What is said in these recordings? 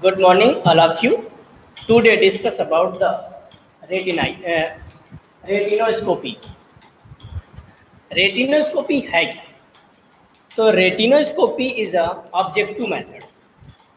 Good morning, all of you. Today discuss about the retinoscopy. Retinoscopy है क्या? तो retinoscopy is a objective method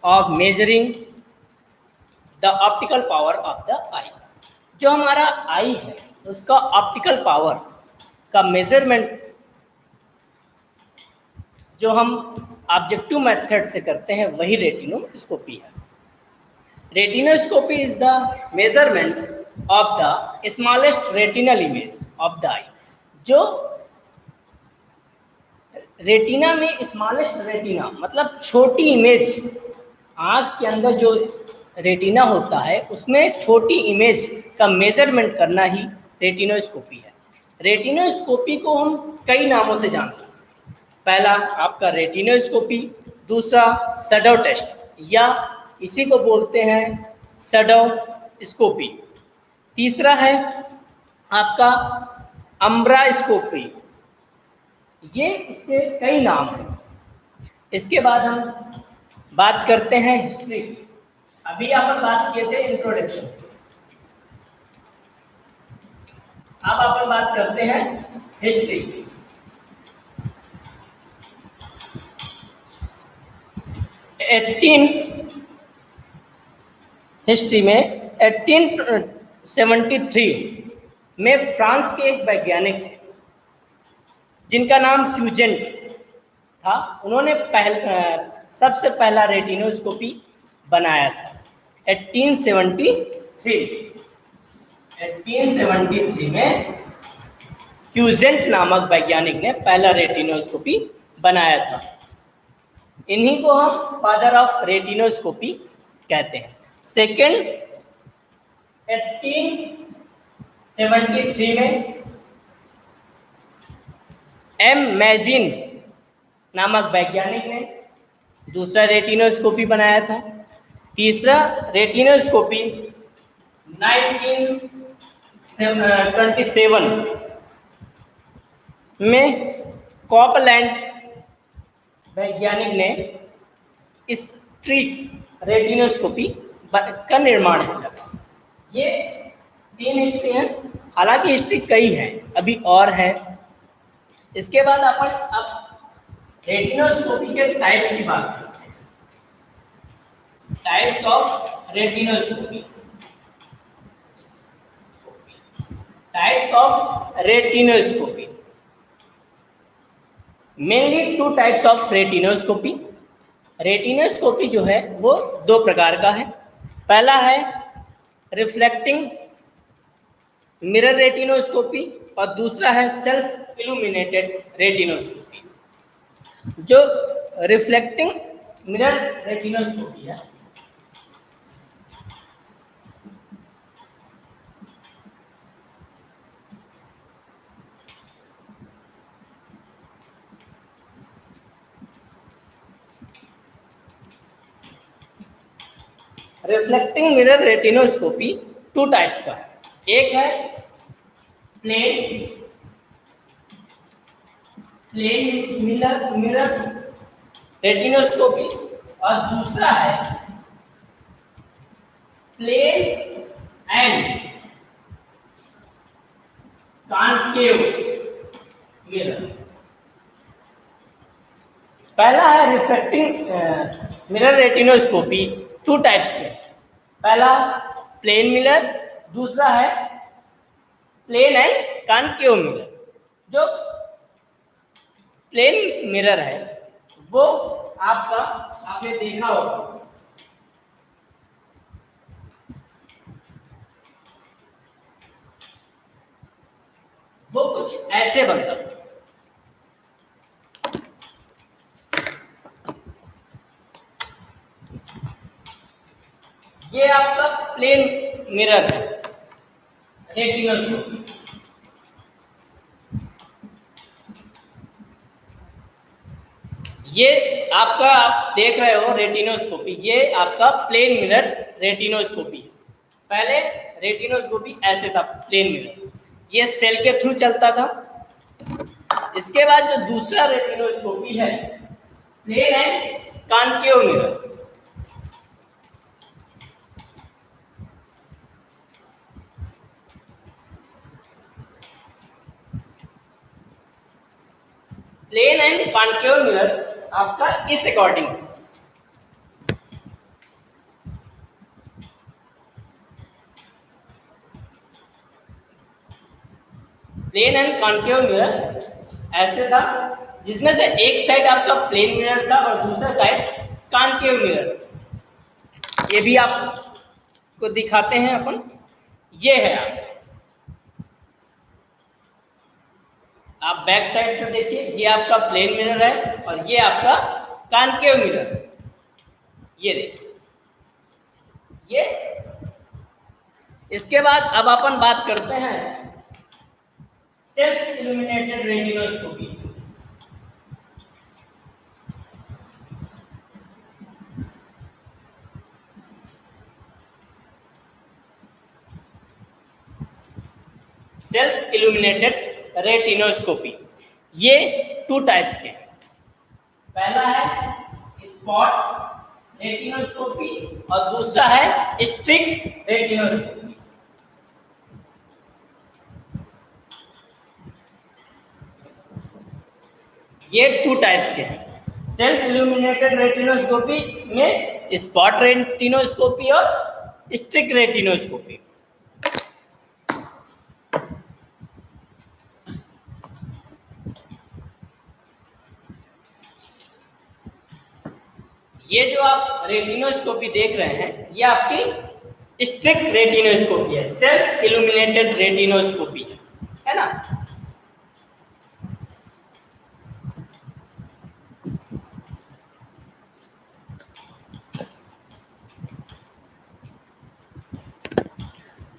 of measuring the optical power of the eye. जो हमारा आई है उसका optical power का measurement जो हम ऑब्जेक्टिव मेथड से करते हैं वही रेटिनोस्कोपी है. Retinoscopy is the measurement of the smallest retinal image of the eye. जो रेटिना में स्मॉलेस्ट रेटिना मतलब छोटी इमेज, आँख के अंदर जो रेटिना होता है उसमें छोटी इमेज का मेजरमेंट करना ही रेटिनोस्कोपी है. रेटिनोस्कोपी को हम कई नामों से जान सकते हैं. पहला आपका रेटिनोस्कोपी, दूसरा शैडो टेस्ट या इसी को बोलते हैं शैडोस्कोपी, तीसरा है आपका अम्ब्रास्कोपी. ये इसके कई नाम हैं. इसके बाद हम बात करते हैं हिस्ट्री. अभी अपन बात किए थे इंट्रोडक्शन, अब अपन बात करते हैं हिस्ट्री. हिस्ट्री में 1873 में फ्रांस के एक वैज्ञानिक थे जिनका नाम क्यूजेंट था. उन्होंने सबसे पहला रेटिनोस्कोपी बनाया था 1873 में क्यूजेंट नामक वैज्ञानिक ने पहला रेटिनोस्कोपी बनाया था. इन्हीं को हम फादर ऑफ रेटिनोस्कोपी कहते हैं. सेकेंड 1873 में एम मैजिन नामक वैज्ञानिक ने दूसरा रेटिनोस्कोपी बनाया था. तीसरा रेटिनोस्कोपी 1927 में कॉपलैंड वैज्ञानिक ने स्ट्रिक रेटिनोस्कोपी का निर्माण किया. ये 3 हिस्ट्री हैं, हालांकि हिस्ट्री कई हैं, अभी और है. इसके बाद अपन अब रेटिनोस्कोपी के टाइप्स की बात करते हैं. Types of retinoscopy. Types of retinoscopy. Mainly 2 types of retinoscopy. Retinoscopy जो है वो 2 प्रकार का है. पहला है रिफ्लेक्टिंग मिरर रेटिनोस्कोपी और दूसरा है सेल्फ इल्यूमिनेटेड रेटिनोस्कोपी. जो रिफ्लेक्टिंग मिरर रेटिनोस्कोपी है रिफ्लेक्टिंग मिरर रेटिनोस्कोपी 2 टाइप्स का है. एक है प्लेन मिरर रेटिनोस्कोपी और दूसरा है प्लेन एंड कॉन्केव मिरर. पहला है रिफ्लेक्टिंग मिरर रेटिनोस्कोपी 2 टाइप्स के. पहला प्लेन मिरर, दूसरा है प्लेन एंड कॉन्केव मिरर. जो प्लेन मिरर है वो आपने देखा होगा, वो कुछ ऐसे बनता है. ये आपका प्लेन मिरर है रेटिनोस्कोपी. ये आपका आप देख रहे हो रेटिनोस्कोपी, ये आपका प्लेन मिरर रेटिनोस्कोपी है. पहले रेटिनोस्कोपी ऐसे था प्लेन मिरर, ये सेल के थ्रू चलता था. इसके बाद जो दूसरा रेटिनोस्कोपी है plane and concave mirror, plane and concave mirror आपका इस according, plane and concave mirror ऐसे था जिसमें से एक साइड आपका प्लेन मिरर था और दूसरा साइड कॉन्केव मिरर। ये भी आपको दिखाते हैं अपन। ये है आप बैक साइड से देखिए, ये आपका प्लेन मिरर है और ये आपका कॉन्केव मिरर। ये देखिए ये। इसके बाद अब अपन बात करते हैं self illuminated retinoscopy. Self illuminated retinoscopy ये 2 टाइप्स के हैं। पहला है स्पॉट रेटिनोस्कोपी और दूसरा है स्ट्रिक्ट रेटिनोस्कोपी। ये 2 टाइप्स के हैं। सेल्फ इल्यूमिनेटेड रेटिनोस्कोपी में स्पॉट रेटिनोस्कोपी और स्ट्रिक्ट रेटिनोस्कोपी। ये जो आप रेटिनोस्कोपी देख रहे हैं ये आपकी स्ट्रिक्ट रेटिनोस्कोपी है, सेल्फ इल्यूमिनेटेड रेटिनोस्कोपी है ना।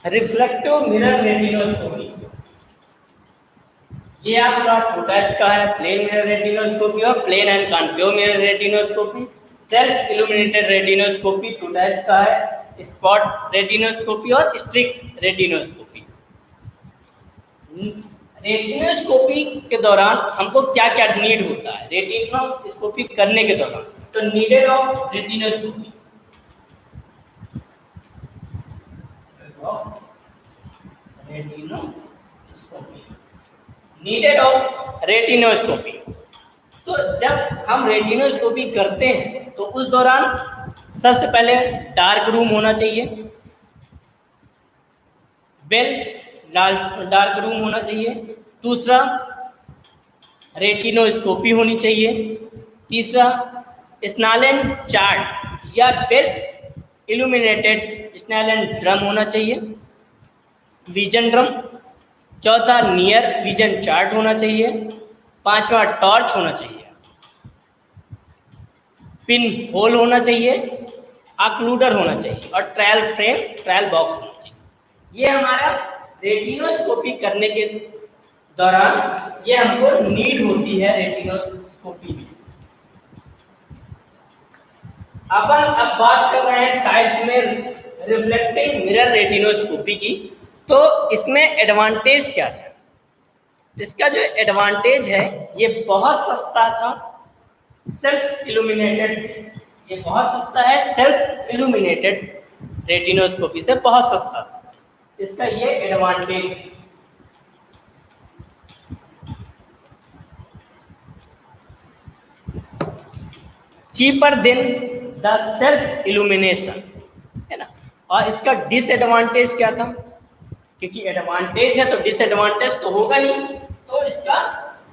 रिफ्लेक्टिव मिरर रेटिनोस्कोपी ये आपका 2 टाइप्स का है, प्लेन मिरर रेटिनोस्कोपी और plane and concave mirror retinoscopy. Self illuminated retinoscopy 2 types का है, स्पॉट रेटिनोस्कोपी और स्ट्रिक्ट रेटिनोस्कोपी। रेटिनोस्कोपी के दौरान हमको क्या क्या नीड होता है रेटिनोस्कोपी करने के दौरान? तो needed off retinoscopy, needed off retinoscopy. तो जब हम रेटिनोस्कोपी करते हैं तो उस दौरान सबसे पहले डार्क रूम होना चाहिए, डार्क रूम होना चाहिए। दूसरा रेटिनोस्कोपी होनी चाहिए। तीसरा स्नेलन चार्ट या वेल इल्यूमिनेटेड स्नेलन ड्रम होना चाहिए, विजन ड्रम। चौथा नियर विजन चार्ट होना चाहिए। पांचवा टॉर्च होना चाहिए। पिन होल होना चाहिए, ऑक्लूडर होना चाहिए और ट्रायल फ्रेम, ट्रायल बॉक्स होना चाहिए। ये हमारा रेटिनोस्कोपी करने के दौरान ये हमको नीड होती है रेटिनोस्कोपी में। अपन अब बात कर रहे हैं टाइप्स में रिफ्लेक्टिंग मिरर रेटिनोस्कोपी की। तो इसमें एडवांटेज क्या था? इसका जो एडवांटेज है ये बहुत सस्ता था सेल्फ इल्यूमिनेटेड से। ये बहुत सस्ता है, सेल्फ इल्यूमिनेटेड रेटिनोस्कोपी से बहुत सस्ता था। इसका ये एडवांटेज है। Cheaper than the self illumination है ना। और इसका डिसएडवांटेज क्या था? क्योंकि एडवांटेज है तो डिसएडवांटेज तो होगा ही, तो इसका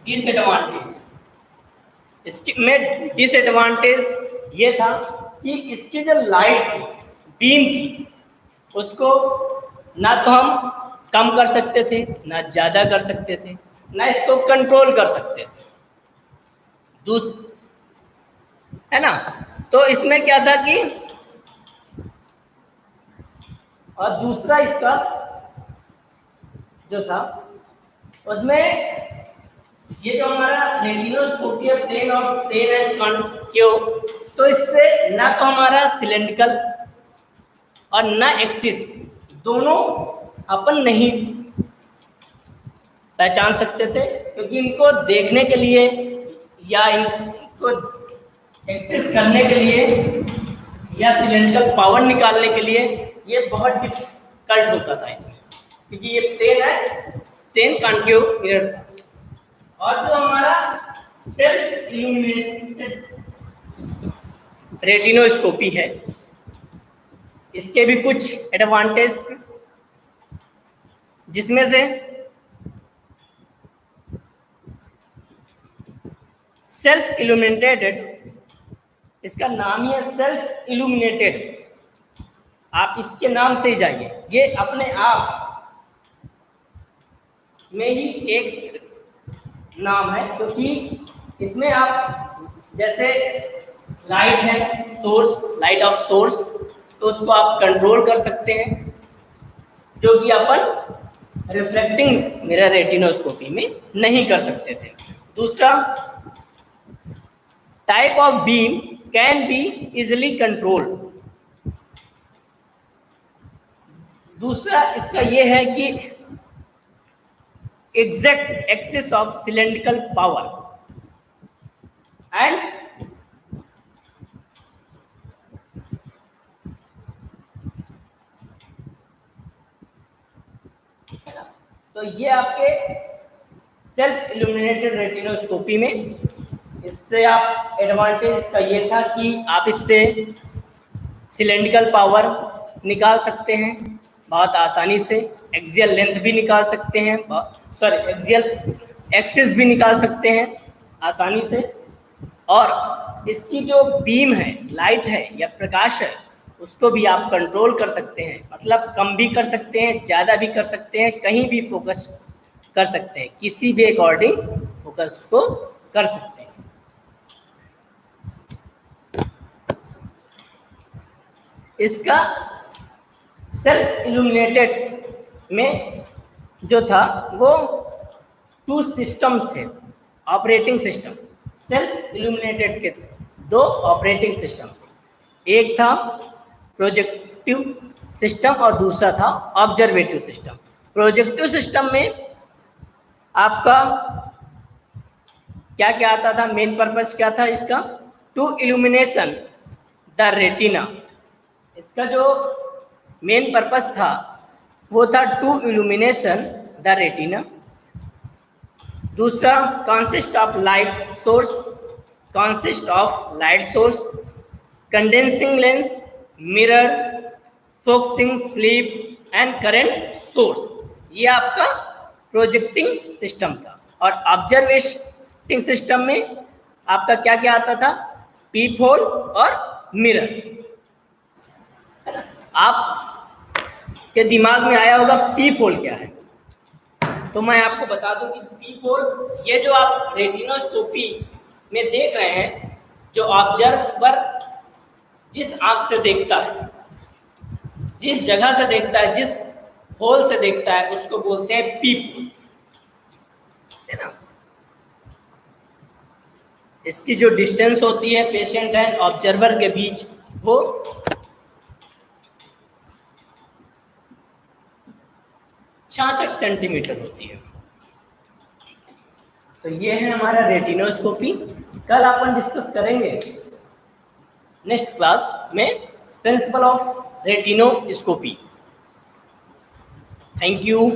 डिसएडवांटेज, इसके में डिसएडवांटेज ये था कि इसकी जो लाइट बीम थी उसको ना तो हम कम कर सकते थे, ना ज़्यादा कर सकते थे, ना इसको कंट्रोल कर सकते थे, है ना। तो इसमें क्या था कि और दूसरा इसका जो था उसमें ये जो हमारा रेटिनोस्कोपी प्लेन और प्लेन एंड कॉन्केव, तो इससे ना तो हमारा सिलेंड्रिकल और ना एक्सिस दोनों अपन नहीं पहचान सकते थे, क्योंकि इनको देखने के लिए या इनको एक्सेस करने के लिए या सिलेंड्रिकल पावर निकालने के लिए ये बहुत डिफिकल्ट होता था इसमें, क्योंकि ये प्लेन है, प्लेन कॉन्केव मिरर था। और जो हमारा सेल्फ इल्यूमिनेटेड रेटिनोस्कोपी है। इसके भी कुछ एडवांटेज, जिसमें से सेल्फ इल्यूमिनेटेड, इसका नाम ही है सेल्फ इल्यूमिनेटेड, आप इसके नाम से ही जाइए, ये अपने आप में ही एक नाम है, क्योंकि इसमें आप जैसे लाइट है, सोर्स, लाइट ऑफ सोर्स, तो उसको आप कंट्रोल कर सकते हैं, जो कि अपन रिफ्लेक्टिंग मिरर रेटिनोस्कोपी में नहीं कर सकते थे। दूसरा, type of beam can be easily controlled. दूसरा इसका यह है कि exact axis of cylindrical power and तो ये आपके सेल्फ इल्यूमिनेटेड रेटिनोस्कोपी में, इससे आप एडवांटेज का ये था कि आप इससे सिलेंड्रिकल पावर निकाल सकते हैं बहुत आसानी से, एक्सियल लेंथ भी निकाल सकते हैं, सॉरी एक्सियल एक्सिस भी निकाल सकते हैं आसानी से, और इसकी जो बीम है, लाइट है या प्रकाश है, उसको भी आप कंट्रोल कर सकते हैं, मतलब कम भी कर सकते हैं, ज़्यादा भी कर सकते हैं, कहीं भी फोकस कर सकते हैं, किसी भी अकॉर्डिंग फोकस को कर सकते हैं। इसका सेल्फ इल्यूमिनेटेड में जो था वो 2 सिस्टम थे, ऑपरेटिंग सिस्टम। सेल्फ इल्यूमिनेटेड के 2 ऑपरेटिंग सिस्टम थे, एक था प्रोजेक्टिव सिस्टम और दूसरा था ऑब्जर्वेटिव सिस्टम। प्रोजेक्टिव सिस्टम में आपका क्या क्या आता था, मेन पर्पस क्या था इसका, टू इल्यूमिनेशन द रेटिना। इसका जो मेन पर्पस था वो था टू इल्यूमिनेशन द रेटिना। दूसरा, consist of light source, consist of light source, condensing lens, mirror, focusing sleep and current source. ये आपका प्रोजेक्टिंग सिस्टम था। और ऑब्जर्वेटिंग सिस्टम में आपका क्या क्या आता था, पीप होल और मिरर, है ना। आप के दिमाग में आया होगा पीप होल क्या है, तो मैं आपको बता दूं कि पीप होल, ये जो आप रेटिनोस्कोपी में देख रहे हैं, जो ऑब्जर्वर जिस आंख से देखता है, जिस जगह से देखता है, जिस होल से देखता है, उसको बोलते हैं पीप होल, है ना। इसकी जो डिस्टेंस होती है पेशेंट एंड ऑब्जर्वर के बीच, वो 66 सेंटीमीटर होती है। तो ये है हमारा रेटिनोस्कोपी। कल अपन डिस्कस करेंगे नेक्स्ट क्लास में principle of retinoscopy. Thank you.